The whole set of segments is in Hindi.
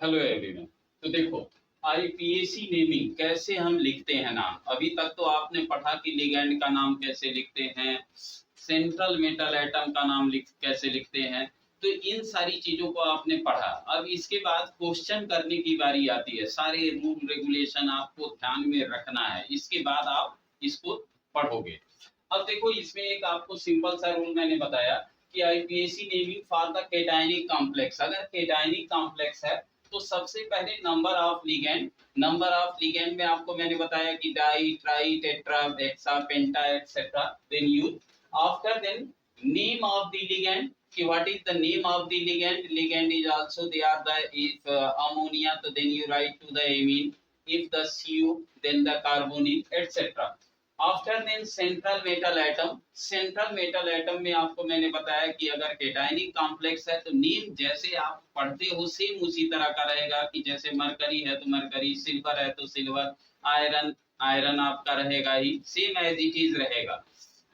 Hello everyone. तो देखो, आईपीएसी नेमिंग कैसे हम लिखते हैं नाम। अभी तक तो आपने पढ़ा कि लिगैंड का नाम कैसे लिखते हैं, सेंट्रल मेटल एटम का नाम कैसे लिखते हैं। तो इन सारी चीजों को आपने पढ़ा। अब इसके बाद क्वेश्चन करने की बारी आती है। सारे रूल रेगुलेशन आपको ध्यान में रखना है, इसके बाद आप इसको पढ़ोगे। अब देखो, इसमें एक आपको सिंपल सा रूल मैंने बताया कि IUPAC naming for the cationic complex. अगर केटायनिक कॉम्प्लेक्स है तो सबसे पहले नंबर ऑफ लिगैंड में आपको मैंने बताया कि di, tri, tetra, hexa, penta etcetera. Then use after then name of the ligand कि what is the name of the ligand is also they are the if ammonia तो then you write to the amine, if the CO then the carbonyl etc. After then central metal atom में आपको मैंने बताया कि अगर केटायनिक कॉम्प्लेक्स है तो नेम जैसे आप पढ़ते हो सेम उसी तरह का रहेगा कि जैसे मरकरी है तो मरकरी, सिल्वर है तो सिल्वर, आयरन आयरन आपका रहेगा ही, सेम एज इट इज रहेगा।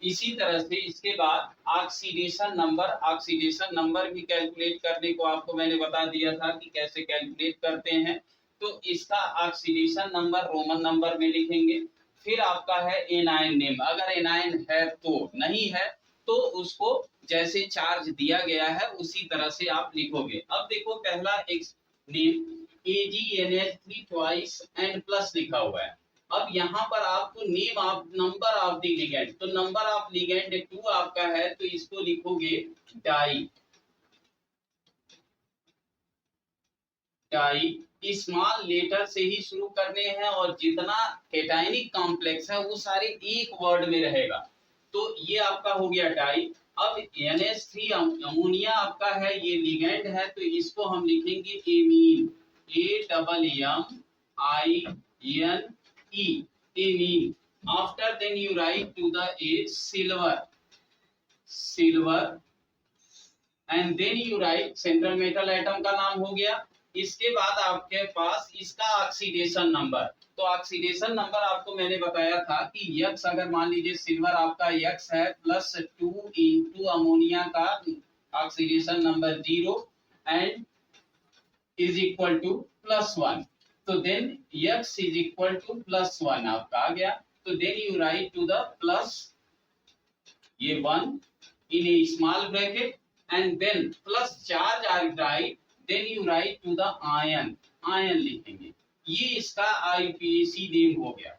इसी तरह से इसके बाद ऑक्सीडेशन नंबर भी कैलकुलेट करने को आपको मैंने बता दिया था कि कैसे कैलकुलेट करते हैं। तो इसका ऑक्सीडेशन नंबर रोमन नंबर में लिखेंगे। फिर आपका है एनायन नेम, अगर एनायन है तो, नहीं है तो उसको जैसे चार्ज दिया गया है उसी तरह से आप लिखोगे। अब देखो, पहला एक name AgNH3 twice and plus लिखा हुआ है। अब यहाँ पर आपको name of number of the ligand, तो नंबर ऑफ लिगेंड 2 आपका है तो इसको लिखोगे डाई। डाई स्मॉल लेटर से ही शुरू करने हैं और जितना केटायनिक कॉम्प्लेक्स है वो सारे एक वर्ड में रहेगा। तो ये आपका हो गया डाई। अब NH3 अमोनिया आपका है, ये लिगेंड है तो इसको हम लिखेंगे ammine, AMMINE, ammine. After then you write to the a silver and then you write central metal atom का नाम हो गया। इसके बाद आपके पास इसका ऑक्सीडेशन नंबर, तो ऑक्सीडेशन नंबर आपको मैंने बताया था कि यक्स, अगर मान लीजिए सिल्वर आपका यक्स है +2 इंटू अमोनिया का oxidation number 0 and is equal to +1, तो then x is equal to +1 आपका आ गया। तो then you write to the plus ये 1 in a small bracket and then plus charge are right, then you write to the ion लिखेंगे। ये इसका आईपीएसी नेम हो गया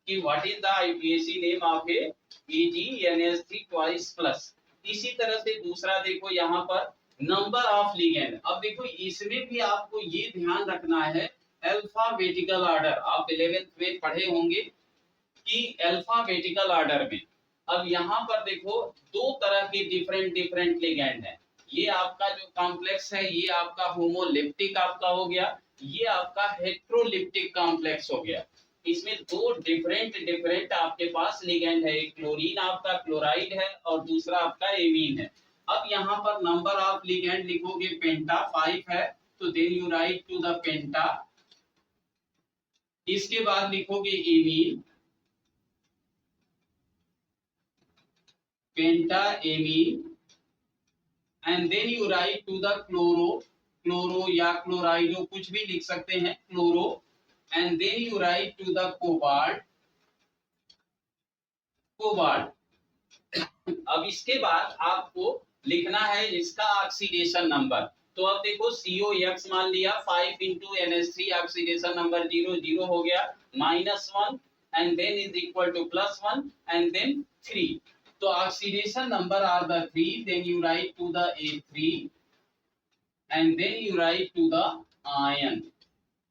कि what is the IUPAC name of A AgNH3 twice plus. इसी तरह से दूसरा देखो यहाँ पर नंबर ऑफ लिगेंड। अब देखो इसमें भी आपको ये ध्यान रखना है अल्फाबेटिकल ऑर्डर, आप 11th में पढ़े होंगे कि अल्फाबेटिकल ऑर्डर में। अब यहाँ पर देखो दो तरह के डिफरेंट लिगेंड हैं। ये आपका जो कॉम्प्लेक्स है ये आपका होमोलिप्टिक आपका हो गया, ये आपका हेट्रोलिप्टिक कॉम्प्लेक्स हो गया। इसमें दो डिफरेंट आपके पास लिगेंड है, एक क्लोरीन आपका क्लोराइड है और दूसरा आपका एमीन है। अब यहाँ पर नंबर ऑफ लिगेंड लिखोगे पेंटा 5 है तो then you write to the penta. इसके बाद लिखोगे amine, pentaamine and then you write to the chloro या क्लोराइडो कुछ भी लिख सकते हैं, chloro and then you write to the cobalt. अब इसके बाद आपको लिखना है इसका ऑक्सीडेशन नंबर। तो अब देखो COX मान लिया 5 इंटू NH3 ऑक्सीडेशन नंबर 0 हो गया, -1 and then is equal to +1 and then 3। तो oxidation number are the 3, then you write to the A3 and then you write to the ion.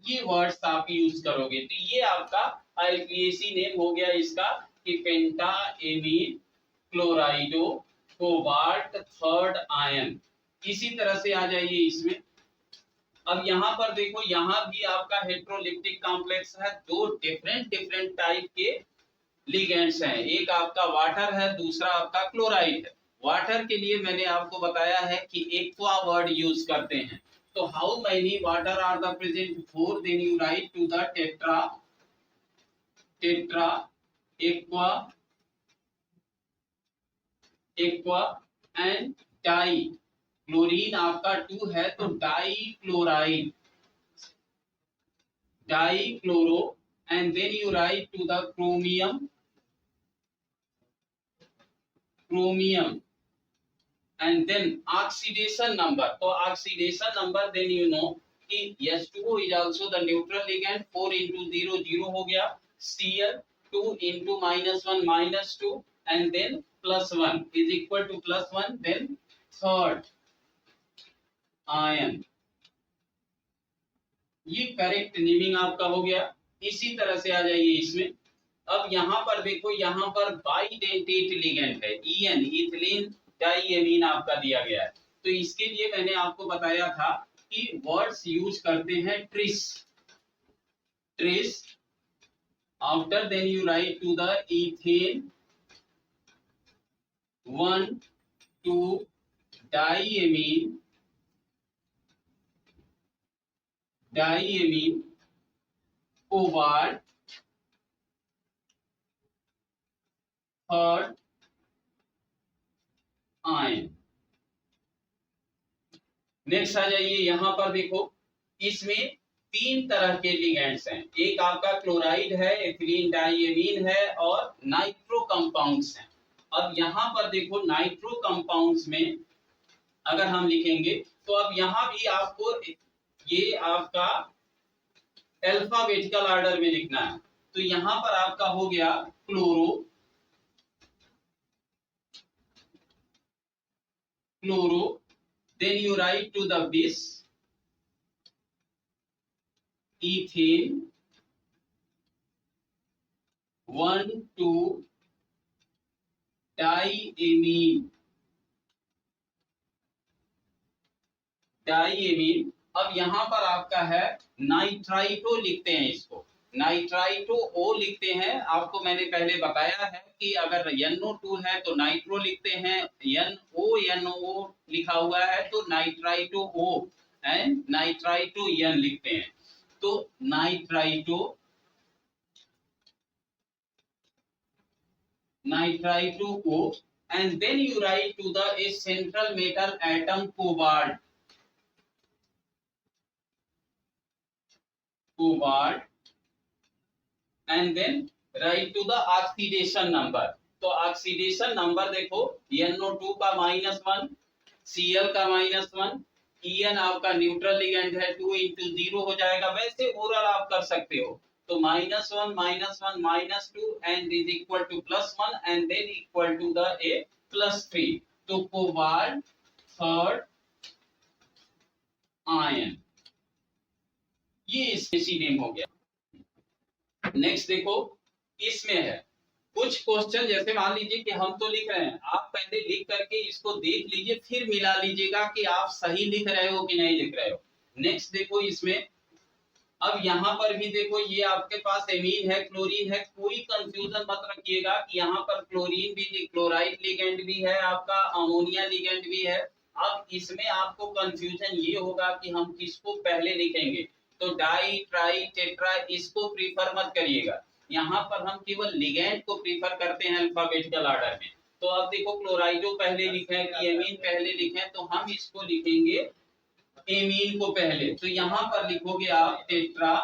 ये वर्ड्स आप यूज करोगे। तो ये आपका आईपीएसी नेम हो गया इसका कि पेंटाएमीन क्लोराइडो कोबाल्ट थर्ड आयन। इसी तरह से आ जाइए इसमें। अब यहाँ पर देखो, यहाँ भी आपका हेट्रोलिप्टिक कॉम्प्लेक्स है, दो डिफरेंट टाइप के लिगेंड्स हैं, एक आपका वाटर है दूसरा आपका क्लोराइड है। वाटर के लिए मैंने आपको बताया है कि एक्वा वर्ड यूज करते हैं। तो how many water are the present 4, then you write to the tetra aqua and di. Chlorine आपका 2 है तो di chloride dichloro, and then you write to the chromium and then oxidation number. So oxidation number, then you know कि H2O is also the neutral ligand. 4 into 0 0 हो गया. Cl 2 into -1 -2 and then +1 is equal to +1. Then third ion. ये करेक्ट नेमिंग आपका हो गया. इसी तरह से आ जाइए इसमें. अब यहाँ पर देखो, यहाँ पर बाइडेंटेट लिगेंड है, ईएन इथिलीन डाइएमीन आपका दिया गया है. तो इसके लिए मैंने आपको बताया था कि वर्ड्स यूज करते हैं tris. After then you write to the ethane 1 2 diamine cobalt third ion. Next आ जाइए. यहां पर देखो, इसमें 3 तरह के लिगेंड्स हैं. एक आपका क्लोराइड है, एथिलीन डाइएमीन है और नाइट्रो कंपाउंड्स हैं. अब यहां पर देखो, नाइट्रो कंपाउंड्स में अगर हम लिखेंगे तो अब यहां भी आपको ये आपका अल्फाबेटिकल ऑर्डर में लिखना है. तो यहां पर आपका हो गया chloro, then you write to the bis, ethane 1 2 diamine. अब यहां पर आपका है नाइट्राइटो, लिखते हैं इसको नाइट्राइटो ओ लिखते हैं. आपको मैंने पहले बताया है कि अगर NO2 है तो नाइट्रो लिखते हैं, NO लिखा हुआ है तो nitrito O and nitrito N लिखते हैं. तो nitrito O and then you write to the a central metal atom cobalt and then write to the oxidation number. तो ऑक्सीडेशन नंबर देखो, NO2 का -1, Cl का -1, En आपका न्यूट्रल लिगेंड है, 2 into 0 हो जाएगा. वैसे ओरल आप कर सकते हो. तो -1 -1 -2 and is equal to +1 and then equal to the a +3. तो कोबाल्ट थर्ड आयन, ये स्पेसी नेम हो गया. नेक्स्ट देखो, इसमें है कुछ क्वेश्चन, जैसे मान लीजिए कि हम तो लिख रहे हैं, आप पहले लिख करके इसको देख लीजिए, फिर मिला लीजिएगा कि आप सही लिख रहे हो कि नहीं लिख रहे हो. नेक्स्ट देखो इसमें, अब यहाँ पर भी देखो, ये आपके पास एमीन है, क्लोरीन है. कोई कंफ्यूजन मत रखिएगा कि यहाँ पर क्लोरीन भी, क्लोराइड लिगेंड भी है, आपका अमोनिया लिगेंड भी है. अब इसमें आपको कंफ्यूजन ये होगा कि हम किसको पहले लिखेंगे. तो डाई ट्राई टेट्रा इसको प्रीफर मत करिएगा. यहाँ पर हम केवल लिगेंड को प्रीफर करते हैं अल्फाबेटिकल ऑर्डर में. तो अब देखो, क्लोराइडो पहले लिखे कि एमीन पहले लिखे, तो हम इसको लिखेंगे एमीन को पहले. तो यहाँ पर लिखोगे आप टेट्रा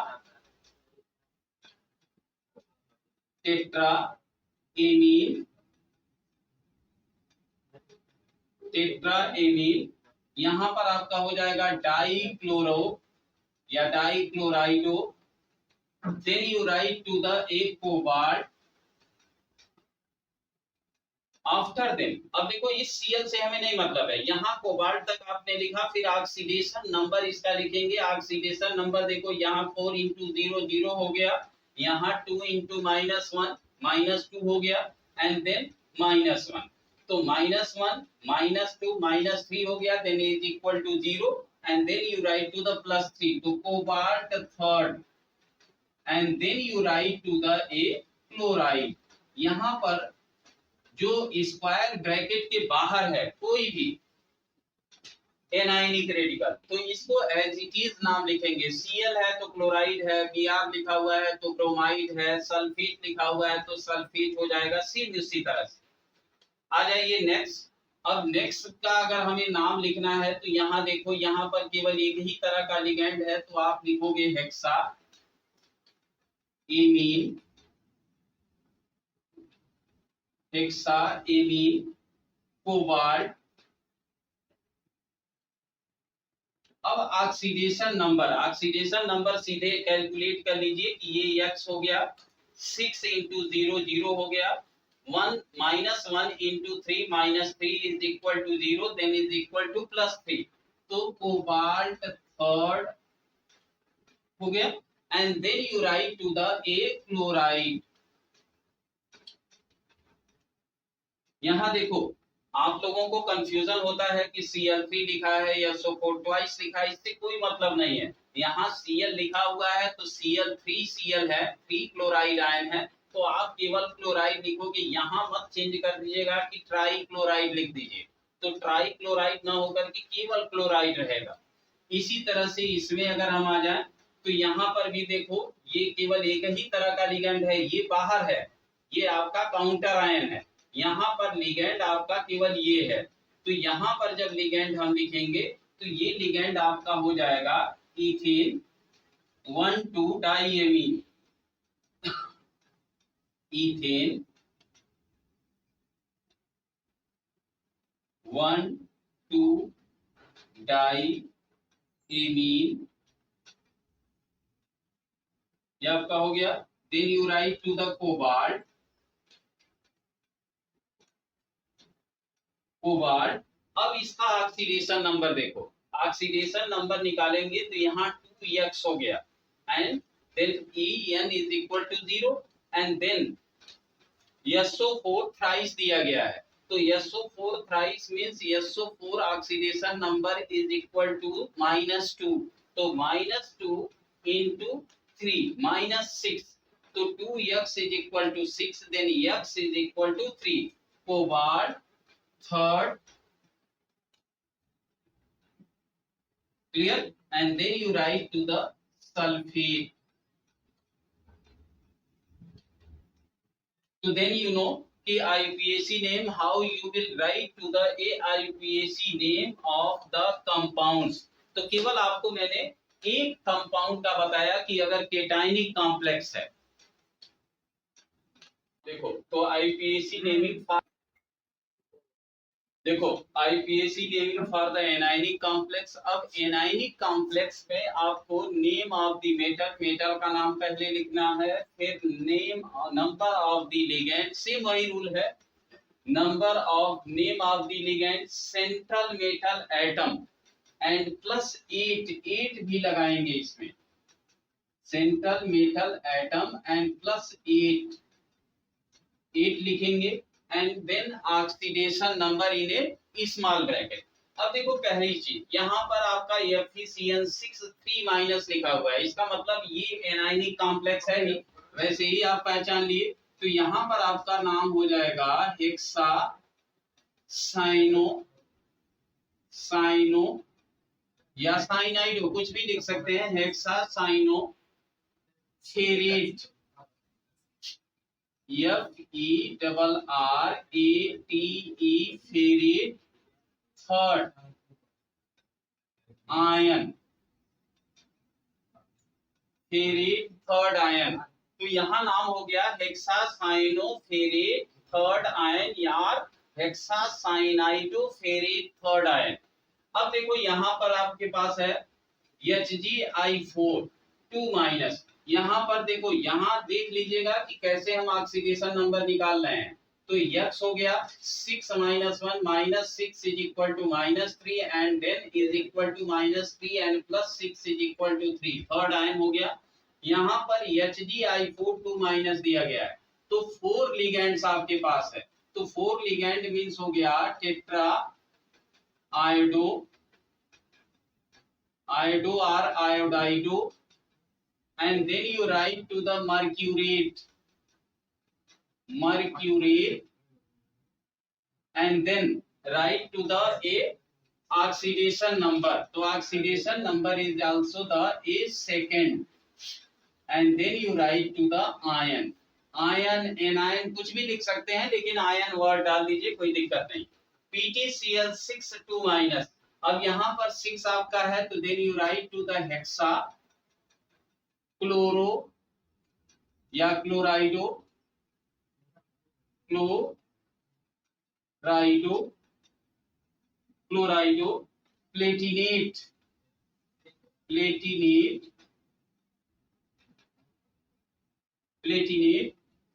एमीन. यहाँ पर आपका हो जाएगा डाइक्लोरो या डाइक्लोराइडो. then you write to the a cobalt after them. अब देखो, इस Cl से हमें नहीं मतलब है, यहाँ कोबाल्ट तक आपने लिखा, फिर ऑक्सीडेशन नंबर इसका लिखेंगे. ऑक्सीडेशन नंबर देखो, यहाँ 4 into 0 0 हो गया, यहाँ 2 into -1 -2 हो गया एंड देन -1. तो -1 -2 -3 हो गया, then is equal to 0 and then you write to the +3. तो cobalt third and then you write to the a chloride. यहाँ पर जो स्क्वायर ब्रैकेट के बाहर है कोई भी एनायनिक रेडिकल, तो इसको एज इट इज नाम लिखेंगे. Cl है तो क्लोराइड है, Br लिखा हुआ है तो ब्रोमाइड है, सल्फेट लिखा हुआ है तो सल्फेट हो जाएगा. सेम इसी तरह से आ जाइए नेक्स्ट. अब नेक्स्ट का अगर हमें नाम लिखना है तो यहाँ देखो, यहाँ पर केवल एक ही तरह का लिगेंड है, तो आप लिखोगे hexa amine, hexa amine, cobalt. अब ऑक्सीडेशन नंबर सीधे कैलकुलेट कर लीजिए कि ये x हो गया 6 इंटू 0 0 हो गया 1 -1 into 3 -3 is equal to 0 then is equal to +3। तो कोबाल्ट थर्ड हो गया and then you write to the a chloride. यहां देखो आप लोगों को कंफ्यूजन होता है कि Cl3 लिखा है या SO4 ट्वाइस लिखा है, इससे कोई मतलब नहीं है। यहाँ Cl लिखा हुआ है तो Cl3 है, 3 क्लोराइड आयन है, तो आप केवल क्लोराइड लिखोगे, यहाँ मत चेंज कर दीजिएगा कि ट्राई क्लोराइड लिख दीजिए, तो ट्राई क्लोराइड ना होकर के केवल क्लोराइड रहेगा। इसी तरह से इसमें अगर हम आ जाए तो यहाँ पर भी देखो ये केवल एक ही तरह का लिगेंड है, ये बाहर है, ये आपका काउंटर आयन है। यहाँ पर लिगेंड आपका केवल ये है, तो यहाँ पर जब लिगेंड हम लिखेंगे तो ये लिगेंड आपका हो जाएगा इथेन 1,2 डाइएमीन, इथेन 1,2 डाइएमीन, ये आपका हो गया। Then you write to the cobalt, cobalt. अब इसका ऑक्सीडेशन नंबर देखो, ऑक्सीडेशन नंबर निकालेंगे तो यहाँ 2x हो गया and then En is equal to 0 and then SO4 thrice दिया गया है, तो SO4 thrice means SO4 oxidation number is equal to -2, तो -2 into 3 -6, तो 2x is equal to 6 then x is equal to 3। Cobalt third, clear, and then you write to the sulfate, so then you know कि IUPAC name, how you will write to the IUPAC name of the compounds। तो केवल आपको मैंने एक कंपाउंड का बताया कि अगर केटाइनिक कॉम्प्लेक्स है, देखो तो IUPAC नेमिंग फॉर, देखो IUPAC naming for the anionic complex. अब एनायनिक कॉम्प्लेक्स में आपको name of the metal, metal का नाम पहले लिखना है, फिर name number of the ligand, same वही रूल है, number of name of the ligand, central metal atom and +8, 8 भी लगाएंगे इसमें, सेंट्रल मेटल एटम एंड +8, 8 लिखेंगे and then oxidation number in a small bracket. अब देखो पहली चीज यहाँ पर आपका FeCN6 3- लिखा हुआ है, इसका मतलब ये एनायनिक कॉम्प्लेक्स है नहीं, वैसे ही आप पहचान लिए, तो यहाँ पर आपका नाम हो जाएगा हेक्सा साइनो, साइनो या साइनाइड हो, कुछ भी लिख सकते हैं, hexa cyano ferrate, FERRATE ferrate third ion, ferrate third ion, तो यहाँ नाम हो गया हेक्सासाइनोफेरेट थर्ड आयन या हेक्सासाइनाइडोफेरेट थर्ड आयन। अब देखो यहाँ पर आपके पास है HgI4 2-, यहाँ पर देखो, यहाँ देख लीजिएगा कि कैसे हम ऑक्सीडेशन नंबर निकाल रहे हैं, तो x हो गया 6 - 1 -6 is equal to -3 and then is equal to -3 and +6 is equal to 3, third ion हो गया। यहाँ पर HgI4 2- दिया गया है, तो 4 लिगेंड्स आपके पास है, तो 4 लिगेंड मींस हो गया टेट्रा आयोडो, आयोडो और आयोडाइडो, and then you write to the mercurate, mercurate, and then write to the a oxidation number, so oxidation number is also the a second, and then you write to the ion, ion anion कुछ भी लिख सकते हैं लेकिन आयन वर्ड डाल दीजिए, कोई दिक्कत नहीं। PtCl6 2-, अब यहाँ पर 6 आपका है, तो then you write to the hexa chloro या chlorido platinate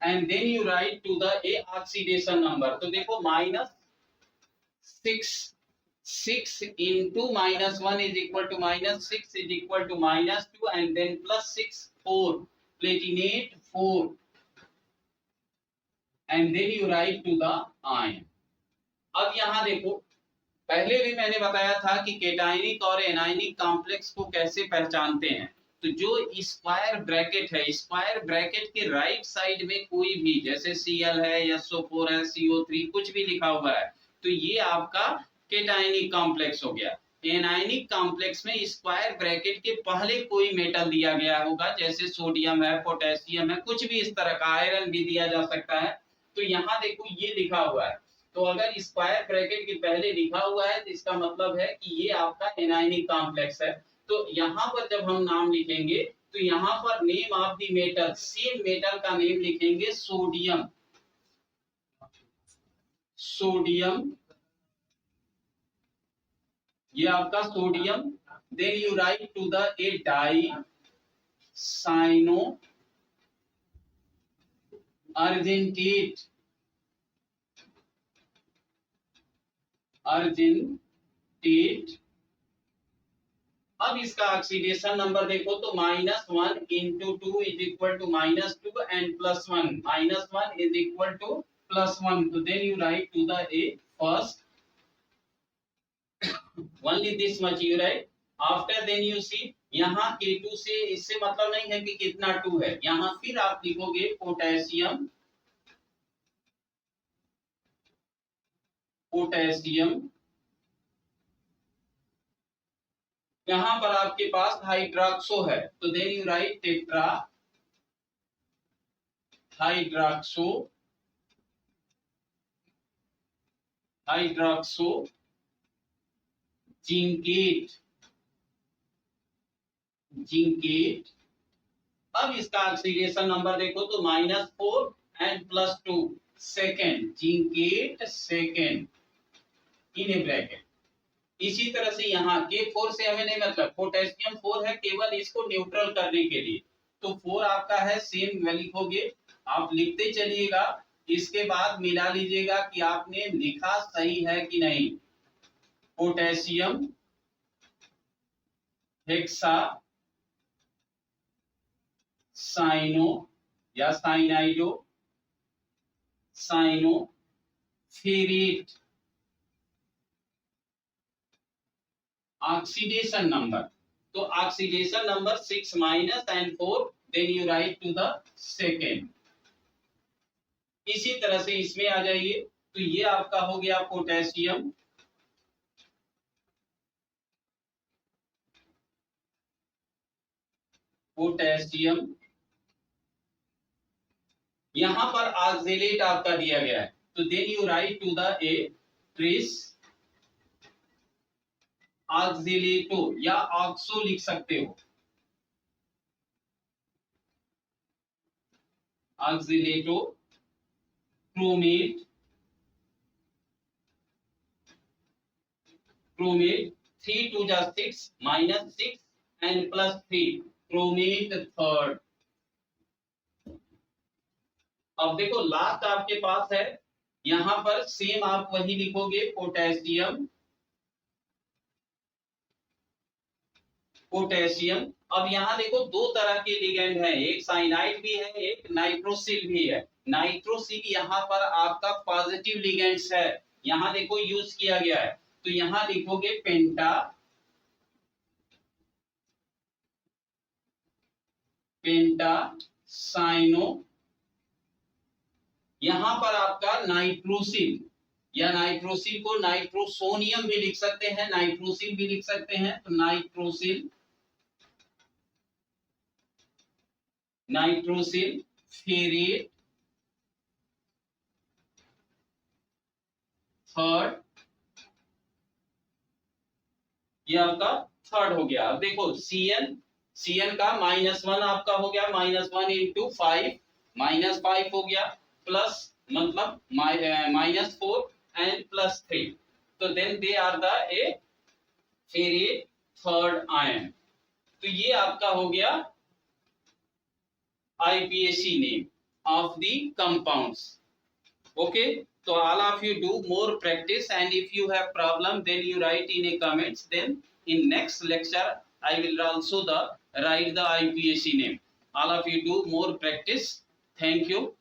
and then you write to the a oxidation number. तो देखो -6 into -1 is equal to -6 is equal to -2 and then +6 4 platinate 4 and then you write to the ion। अब यहाँ देखो पहले भी मैंने बताया था कि केटायनिक और एनायनिक कॉम्प्लेक्स को कैसे पहचानते हैं। तो जो स्क्वायर ब्रैकेट है, स्क्वायर ब्रैकेट के राइट साइड में कोई भी जैसे Cl है, SO4 है, CO3 कुछ भी लिखा हुआ है तो ये आपका केटायनिक कॉम्प्लेक्स हो गया। एनायनिक कॉम्प्लेक्स में स्क्वायर ब्रैकेट के पहले कोई मेटल दिया गया होगा, जैसे सोडियम है, पोटेशियम है, कुछ भी इस तरह का, आयरन भी दिया जा सकता है। तो यहाँ देखो ये लिखा हुआ है, तो अगर स्क्वायर ब्रैकेट के पहले लिखा हुआ है तो इसका मतलब है कि ये आपका एनायनिक कॉम्प्लेक्स है। तो यहाँ पर जब हम नाम लिखेंगे तो यहाँ पर name of the metal, same metal का नेम लिखेंगे सोडियम, ये आपका sodium. Then you write to the a dicyanoargentate अब इसका ऑक्सीडेशन नंबर देखो तो -1 × 2 is equal to -2 and +1 -1 is equal to +1। तो then you write to the a first only this much you write। after then you see यहाँ K2 से इससे मतलब नहीं है कि कितना 2 है, यहाँ फिर आप लिखोगे पोटेशियम यहाँ पर आपके पास हाइड्रोक्सो है तो then you write tetrahydroxozincate. अब इसका ऑक्सीडेशन नंबर देखो तो -4 and +2 second, zincate second in a bracket. इसी तरह से यहाँ K4 से हमें नहीं मतलब, पोटेशियम 4 है केवल इसको न्यूट्रल करने के लिए, तो 4 आपका है सेम लिखोगे, आप लिखते चलिएगा, इसके बाद मिला लीजिएगा कि आपने लिखा सही है कि नहीं। पोटेशियम हेक्सा साइनो या साइनाइडो साइनोफेरेट। ऑक्सीडेशन नंबर, तो oxidation number 6 minus and 4 then you write to the second. इसी तरह से इसमें आ जाइए तो ये आपका हो गया पोटेशियम यहां पर ऑक्जेलेट आपका दिया गया है तो then you write to the a tris oxalato या ऑक्सो लिख सकते हो, ऑक्जेलेटो क्रोमेट 3 2 जा 6 -6 एंड +3 क्रोमेट थर्ड। अब देखो लास्ट आपके पास है, यहां पर सेम आप वही लिखोगे पोटेशियम। अब यहाँ देखो दो तरह के लिगेंड हैं, एक साइनाइड भी है, एक नाइट्रोसिल भी है। नाइट्रोसिल यहाँ पर आपका पॉजिटिव लिगेंड्स है, यहाँ देखो यूज किया गया है, तो यहाँ लिखोगे पेंटा साइनो। यहाँ पर आपका नाइट्रोसिल या नाइट्रोसिल को नाइट्रोसोनियम भी लिख सकते हैं, नाइट्रोसिल भी लिख सकते हैं, तो नाइट्रोसिल फेरेट थर्ड, ये आपका थर्ड हो गया। अब देखो Cn का -1 आपका हो गया, -1 × 5 -5 हो गया, प्लस मतलब -4 एंड +3, तो then they are the a ferri third ion. तो ये आपका हो गया IPAC name of the compounds. Okay, so all of you do more practice, and if you have problem then you write in a comments, then in next lecture I will also write the IPAC name. All of you do more practice. Thank you.